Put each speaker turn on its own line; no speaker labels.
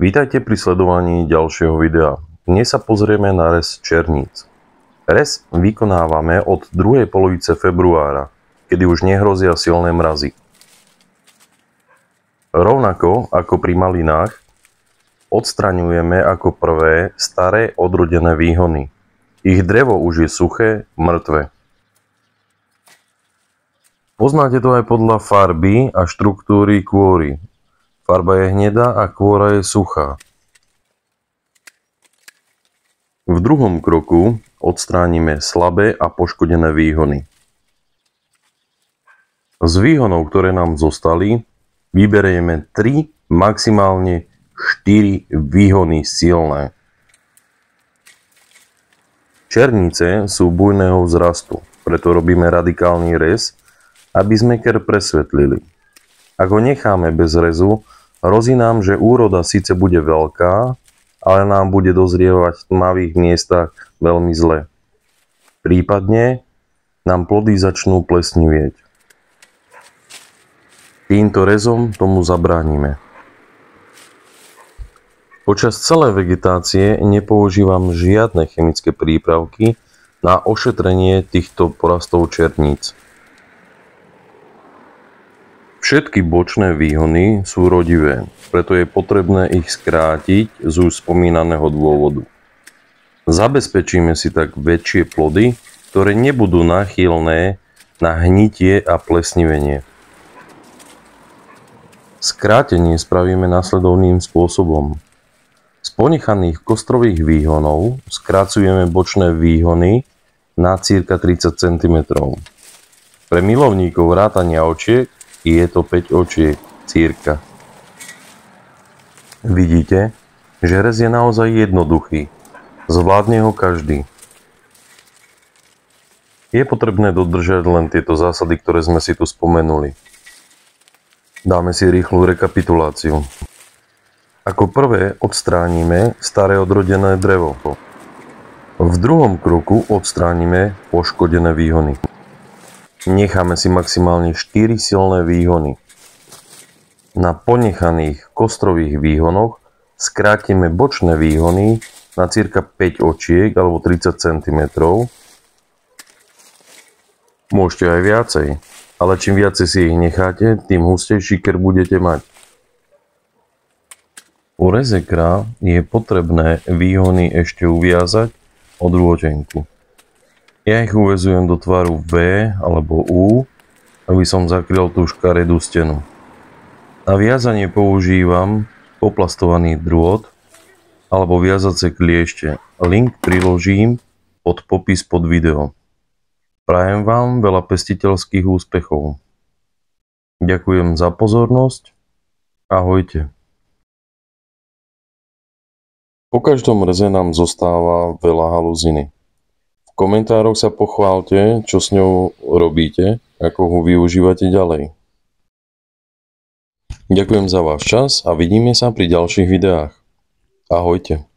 Vítajte pri sledovaní ďalšieho videa. Dnes sa pozrieme na rez černíc. Rez vykonávame od druhej polovice februára, kedy už nehrozia silné mrazy. Rovnako ako pri malinách, odstraňujeme ako prvé staré odrodené výhony. Ich drevo už je suché, mŕtve. Poznáte to aj podľa farby a štruktúry kôry. Farba je hnedá a kôra je suchá. V druhom kroku odstránime slabé a poškodené výhony. Z výhonov, ktoré nám zostali, vyberieme 3, maximálne 4 výhony silné. Černice sú bujného vzrastu, preto robíme radikálny rez, aby sme ker presvetlili. Ak ho necháme bez rezu, hrozí nám, že úroda síce bude veľká, ale nám bude dozrievať v tmavých miestach veľmi zle. Prípadne nám plody začnú plesnivieť. Týmto rezom tomu zabránime. Počas celej vegetácie nepoužívam žiadne chemické prípravky na ošetrenie týchto porastov černíc. Všetky bočné výhony sú rodivé, preto je potrebné ich skrátiť z už spomínaného dôvodu. Zabezpečíme si tak väčšie plody, ktoré nebudú náchylné na hnitie a plesnivenie. Skrátenie spravíme nasledovným spôsobom. Z ponechaných kostrových výhonov skracujeme bočné výhony na cirka 30 cm. Pre milovníkov rátania očiek je to 5 očiek, cirka. Vidíte, že rez je naozaj jednoduchý. Zvládne ho každý. Je potrebné dodržať len tieto zásady, ktoré sme si tu spomenuli. Dáme si rýchlu rekapituláciu. Ako prvé odstránime staré odrodené drevo. V druhom kroku odstránime poškodené výhony. Necháme si maximálne 4 silné výhony. Na ponechaných kostrových výhonoch skrátime bočné výhony na cirka 5 očiek alebo 30 cm. Môžete aj viacej, ale čím viacej si ich necháte, tým hustejší ker budete mať. U rezekra je potrebné výhony ešte uviazať o drôtenku. Ja ich uväzujem do tvaru V alebo U, aby som zakryl tú škaredú stenu. Na viazanie používam poplastovaný drôt alebo viazacie kliešte. Link priložím pod popis pod video. Prajem vám veľa pestiteľských úspechov. Ďakujem za pozornosť. Ahojte. Po každom reze nám zostáva veľa haluziny. V komentároch sa pochválte, čo s ňou robíte, ako ho využívate ďalej. Ďakujem za váš čas a vidíme sa pri ďalších videách. Ahojte.